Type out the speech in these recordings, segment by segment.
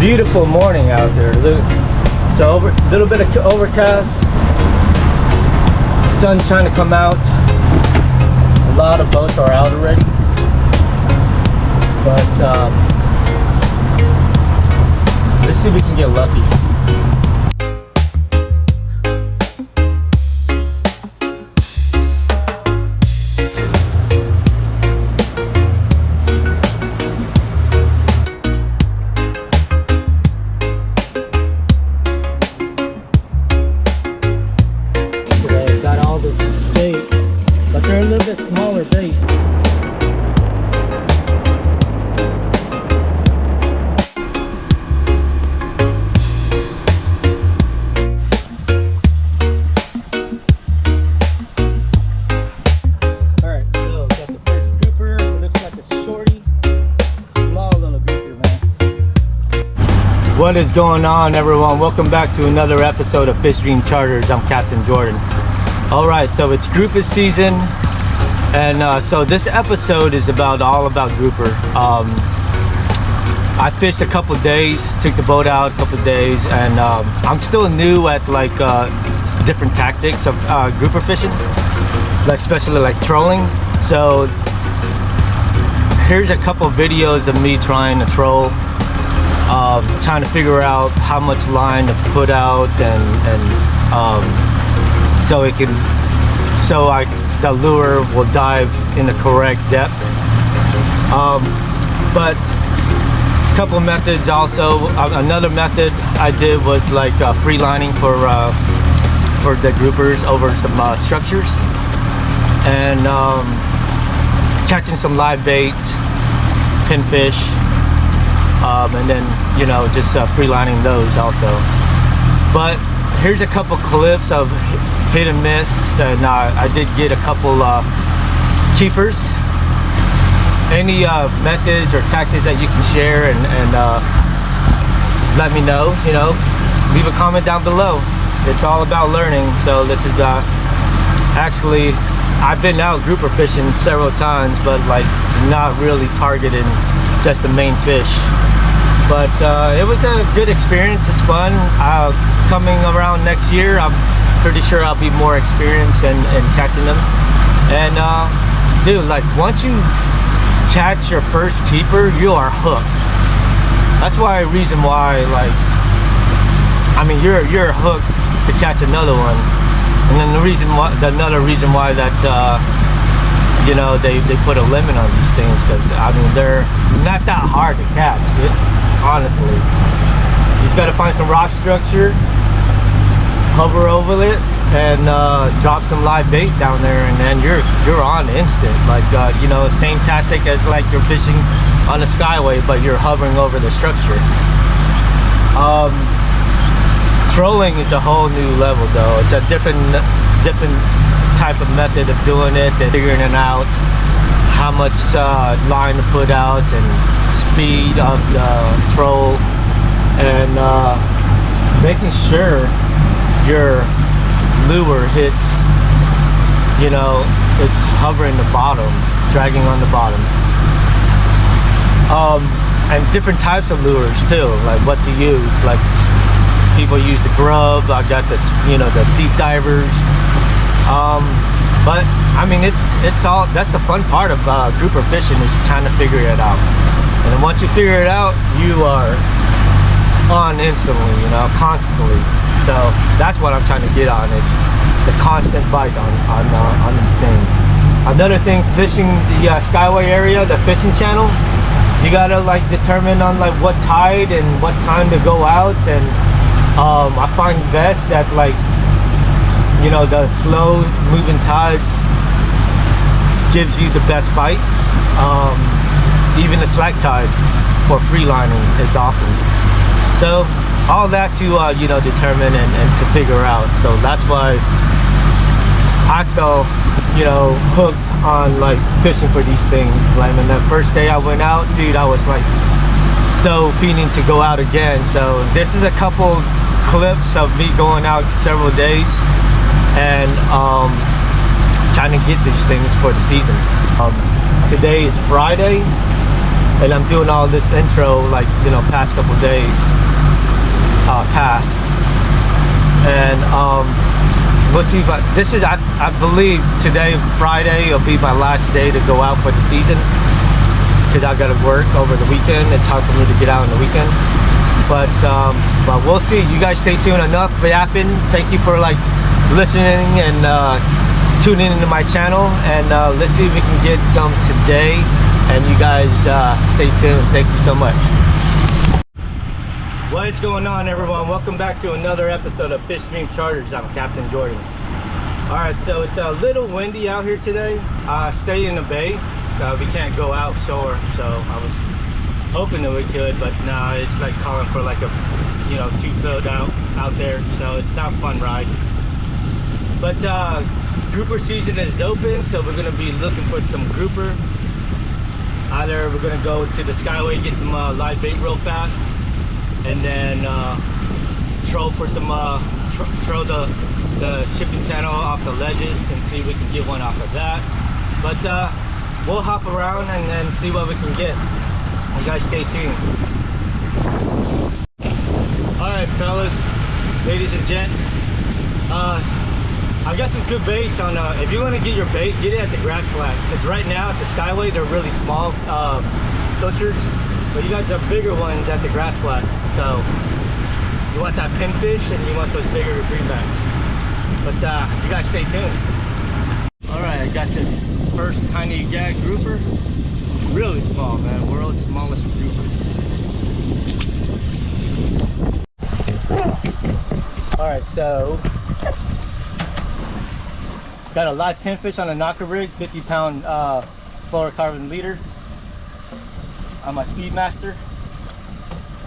Beautiful morning out there. It's a little bit of overcast. Sun's trying to come out. A lot of boats are out already, but let's see if we can get lucky. They're a little bit smaller bait. Alright, so got the first grouper. Looks like a shorty. Small little grouper, man. What is going on, everyone? Welcome back to another episode of Fish Dream Charters. I'm Captain Jordan. Alright, so it's grouper season, and so this episode is all about grouper. I fished a couple days, took the boat out a couple days, and I'm still new at like different tactics of grouper fishing, like especially like trolling. So here's a couple videos of me trying to troll, trying to figure out how much line to put out, and so the lure will dive in the correct depth. But a couple of methods also. Another method I did was like freelining for the groupers over some structures, and catching some live bait, pinfish, and then just freelining those also. But here's a couple clips of hit and miss, and I did get a couple keepers. Any methods or tactics that you can share, and let me know. Leave a comment down below. It's all about learning. So this is actually, I've been out grouper fishing several times, but like not really targeting just the main fish. But it was a good experience. It's fun. Coming around next year, I'm pretty sure I'll be more experienced in catching them. And dude, like once you catch your first keeper, you are hooked. That's reason why, like, I mean, you're hooked to catch another one. And then another reason why that they put a limit on these things, because I mean they're not that hard to catch, honestly. You just got to find some rock structure, hover over it, and drop some live bait down there, and then you're on instant. Like same tactic as like you're fishing on the skyway, but you're hovering over the structure. Trolling is a whole new level though. It's a different type of method of doing it, and figuring it out how much line to put out, and speed of the troll, and making sure your lure hits, it's hovering the bottom, dragging on the bottom. And different types of lures too, like what to use. Like people use the grub. I got the the deep divers. But I mean, it's all, that's the fun part of grouper fishing, is trying to figure it out. And then once you figure it out, you are on instantly, constantly. So that's what I'm trying to get on, is the constant bite on these things. Another thing, fishing the Skyway area, the fishing channel, you gotta like determine on like what tide and what time to go out. And I find best that like the slow moving tides gives you the best bites. Even the slack tide for freelining is awesome. So all that to determine and to figure out. So that's why I felt hooked on like fishing for these things. Like, and that first day I went out, dude, I was like so feeling to go out again. So this is a couple clips of me going out several days and trying to get these things for the season. Today is Friday, and I'm doing all this intro, like, you know, past couple days past, and we'll see if this is, I believe today, Friday, will be my last day to go out for the season, because I gotta work over the weekend. It's hard for me to get out on the weekends, but we'll see. You guys stay tuned. Enough yapping. Thank you for like listening and tuning into my channel, and let's see if we can get some today. And you guys stay tuned. Thank you so much. What is going on, everyone? Welcome back to another episode of Fish Dream Charters. I'm Captain Jordan. All right, so it's a little windy out here today. Stay in the bay. We can't go outshore, so I was hoping that we could, but no, it's like calling for like a, you know, 2 foot out there, so it's not a fun ride. But grouper season is open, so we're gonna be looking for some grouper. Either we're gonna go to the Skyway, get some live bait real fast, and then troll for some troll the shipping channel off the ledges and see if we can get one off of that. But we'll hop around and then see what we can get. You guys stay tuned. All right, fellas, ladies and gents, I got some good baits on, if you want to get your bait, get it at the grass flat, because right now at the Skyway they're really small pilchards, but you got the bigger ones at the grass flats. So you want that pinfish and you want those bigger greenbacks. But you guys stay tuned. All right, I got this first tiny gag grouper, really small, man, world's smallest grouper. All right, so got a live pinfish on a knocker rig, 50-pound fluorocarbon leader on my Speedmaster.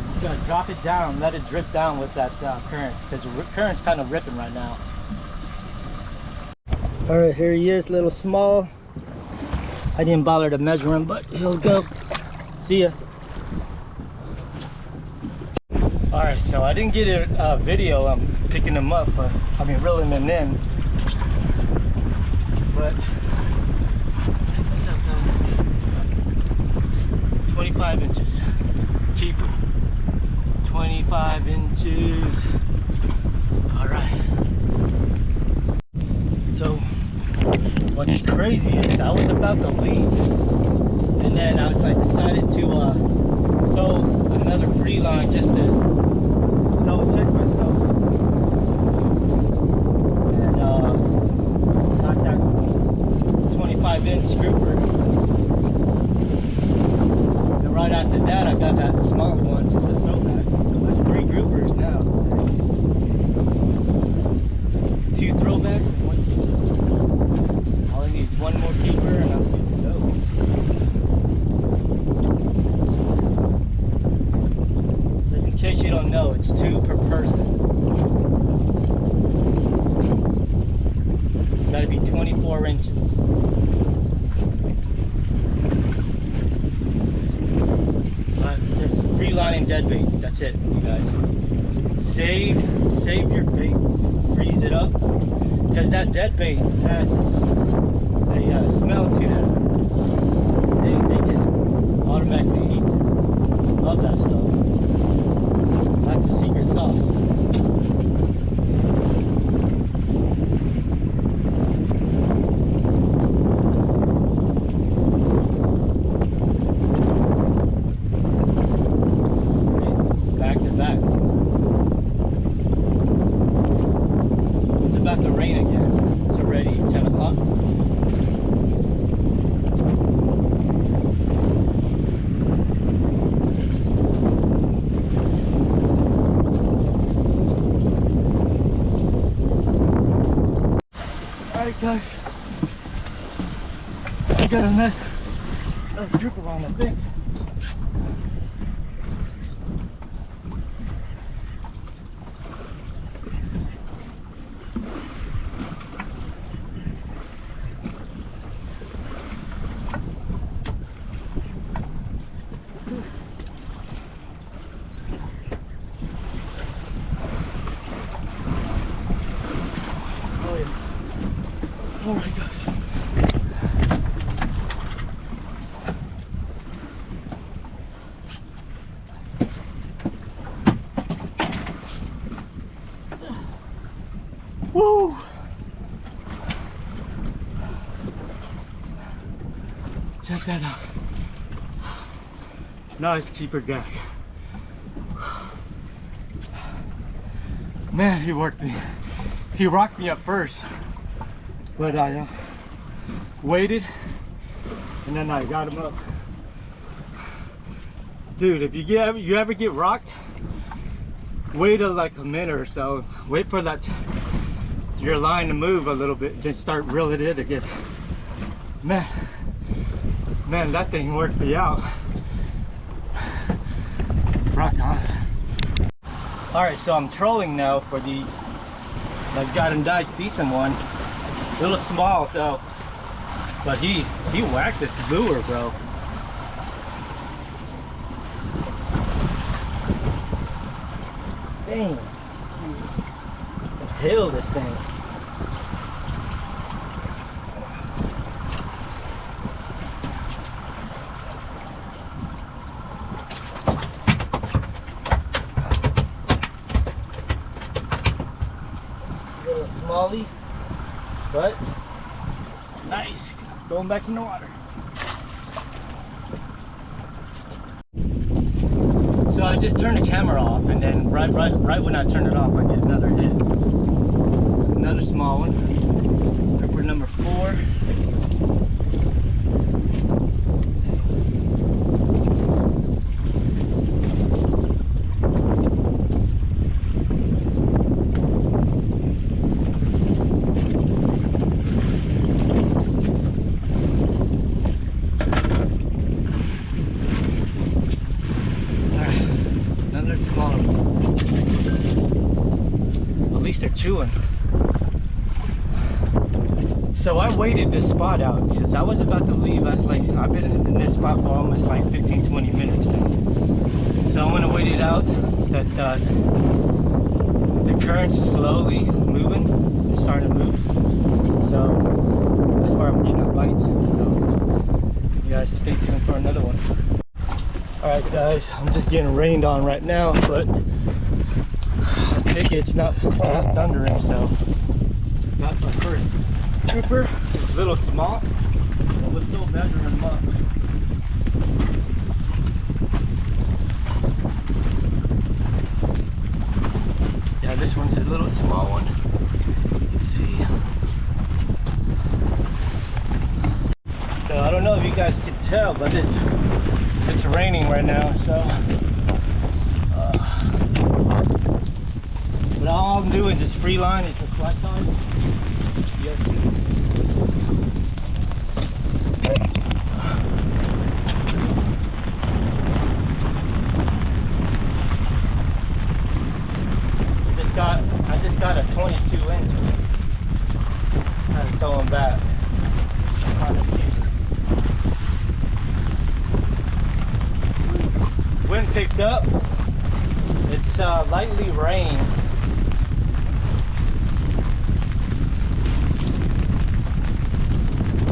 Just gonna drop it down, let it drip down with that current, because the current's kind of ripping right now. All right, here he is, little small. I didn't bother to measure him, but he'll go. See ya. All right, so I didn't get a video. I'm picking him up, but I mean reeling him in. But what's up, guys? 25 inches. Keep it. 25 inches. All right. So what's crazy is I was about to leave, and then I was like decided to throw another free line just to double check myself. And got that 25-inch grouper. And right after that I got that smaller one, just a throwback. So that's 3 groupers now. 2 throwbacks and 1 keeper. All I need is 1 more keeper and I'm good to go. Just in case you don't know, it's 2 per person. Got to be 24 inches. Just relining dead bait. That's it, you guys. Save your bait. Freeze it up, because that dead bait has a smell to them. They just automatically eat it. Love that stuff. That's the secret sauce. Back to back. It's about to rain again. It's already 10 o'clock. Alright guys, I got another grouper on the thing. Alright guys. Check that out. Nice keeper gag. Man, he worked me. He rocked me up first, but I waited, and then I got him up. Dude, if you ever get rocked, wait like a minute or so. Wait for your line to move a little bit, then start reeling it again. Man, that thing worked me out. Rock on. All right, so I'm trolling now for these. I've got a nice, decent one. A little small though, but he whacked this lure, bro. Dang, hell this thing. Little smallie, but nice. Going back in the water. So I just turned the camera off, and then right when I turn it off, I get another hit. Another small one. Grouper number 4. They're chewing. So I waited this spot out because I was about to leave. I've been in this spot for almost like 15-20 minutes now. So I'm gonna wait it out that the current's slowly moving. It's starting to move. So that's why I'm getting the bites. So you guys stay tuned for another one. All right, guys, I'm just getting rained on right now, but I think it's not thundering, so got my first grouper. It's a little small, but we're still measuring them up. Yeah, this one's a little small one. Let's see. So I don't know if you guys can tell, but it's raining right now, so but all I'm doing is just free line. It's a slack line. Yes. I just got a 22 inch. Kind of throwing back. Wind picked up. It's lightly rained.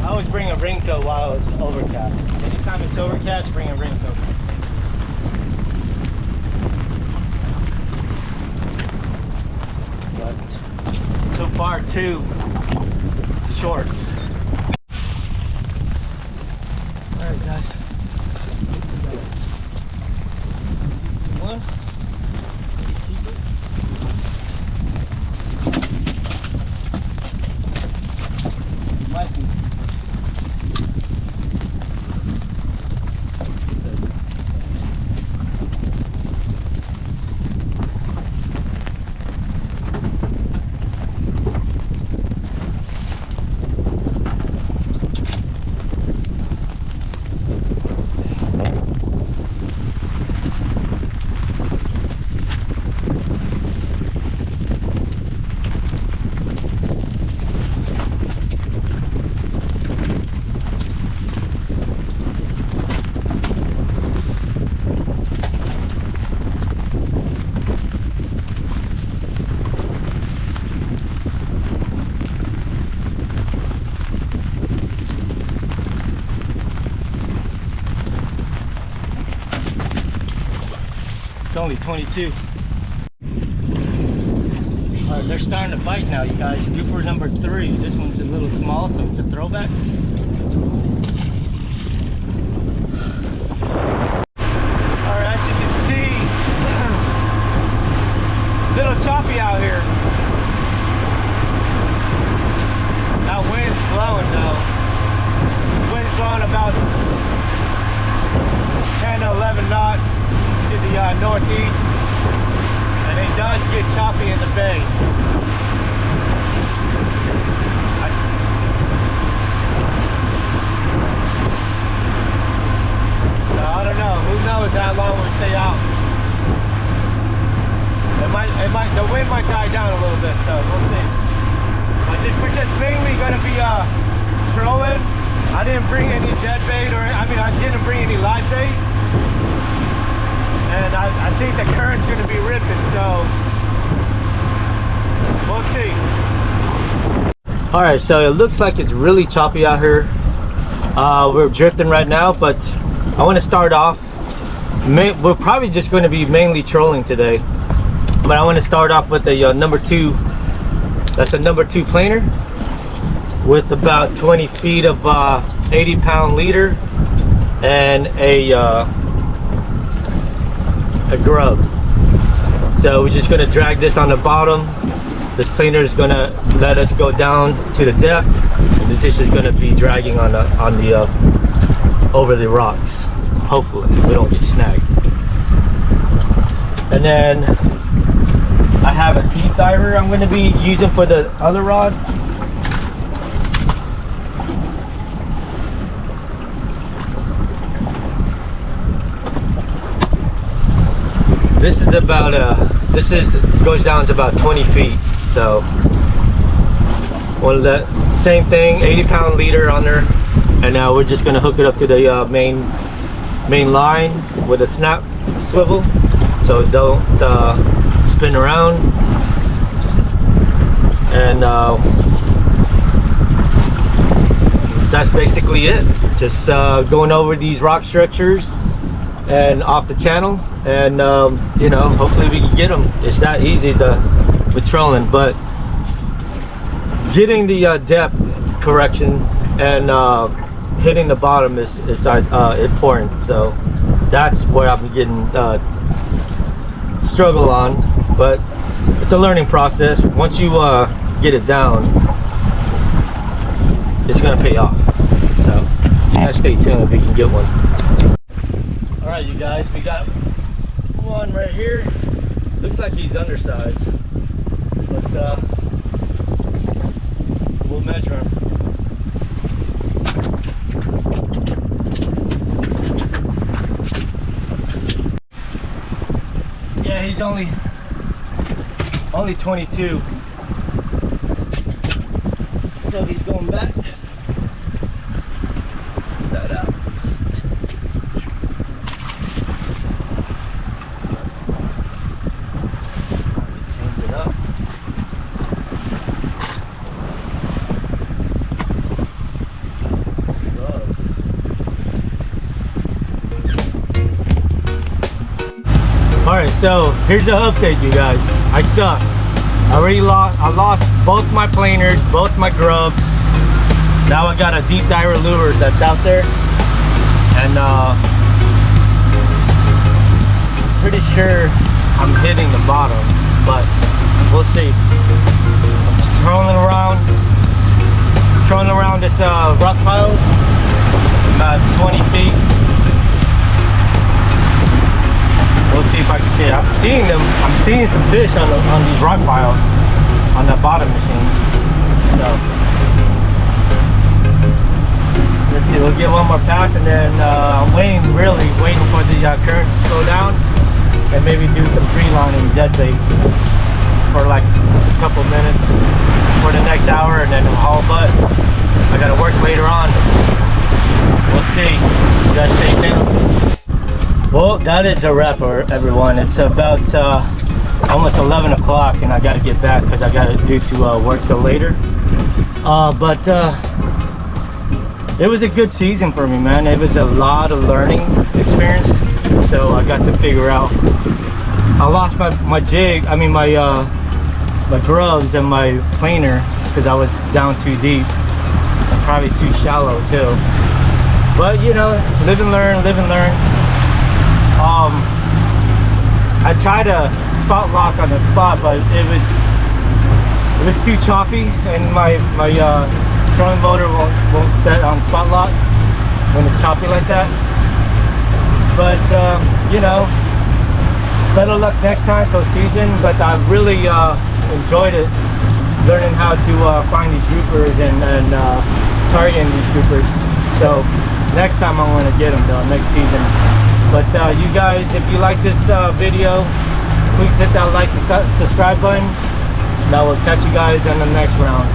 I always bring a raincoat while it's overcast. Anytime it's overcast, bring a raincoat. But so far, 2 shorts. All right, guys. One. Might be. It's only 22. All right, they're starting to bite now, you guys. Grouper number 3. This one's a little small, so it's a throwback. northeast, and it does get choppy in the bay. So I don't know. Who knows how long we stay out? The wind might die down a little bit, so we'll see. We're just mainly going to be trolling. I didn't bring any dead bait, I didn't bring any live bait. And I think the current's going to be ripping, so we'll see. Alright, so it looks like it's really choppy out here. We're drifting right now, but I want to start off. We're probably just going to be mainly trolling today. But I want to start off with a number 2. That's a number 2 planer with about 20 feet of 80-pound leader and a grub. So we're just going to drag this on the bottom. This planer is going to let us go down to the depth, and this is going to be dragging on the over the rocks. Hopefully we don't get snagged. And then I have a deep diver I'm going to be using for the other rod. This is about goes down to about 20 feet. So one of that same thing, 80-pound leader on there, and now we're just going to hook it up to the main line with a snap swivel, so it don't spin around. And that's basically it. Just going over these rock structures and off the channel, and you know, hopefully we can get them. It's not easy with trolling, but getting the depth correction and hitting the bottom is important. So that's where I'm getting struggle on, but it's a learning process. Once you get it down, it's gonna pay off. So you gotta stay tuned if we can get one. All right, you guys, we got one right here. Looks like he's undersized, but we'll measure him. Yeah, he's only 22, so he's going back. That out. Change it up. Alright, so here's the update, you guys. I suck. I lost both my planers, both my grubs. Now I got a deep diver lure that's out there, and pretty sure I'm hitting the bottom, but we'll see. I'm just trolling around this rock pile, about 20 feet. We'll see if I can see it. I'm seeing some fish on these rock piles on the bottom machine. So let's see, we'll get one more pass, and then I'm waiting for the current to slow down, and maybe do some freelining dead bait for like a couple minutes for the next hour, and then haul butt. I gotta work later on. We'll see. You guys stay tuned. Well, that is a wrap, everyone. It's about almost 11 o'clock, and I got to get back because I got to do work till later. But it was a good season for me, man. It was a lot of learning experience, so I got to figure out. I lost my jig, my grubs and my planer because I was down too deep and probably too shallow too. But you know, live and learn, live and learn. I tried to spot lock on the spot, but it was too choppy, and my trolling motor won't set on spot lock when it's choppy like that. But you know, better luck next time for season. But I really enjoyed it, learning how to find these groupers and targeting these groupers. So next time I'm going to get them though, next season. But you guys, if you like this video, please hit that like and subscribe button. And I will catch you guys in the next round.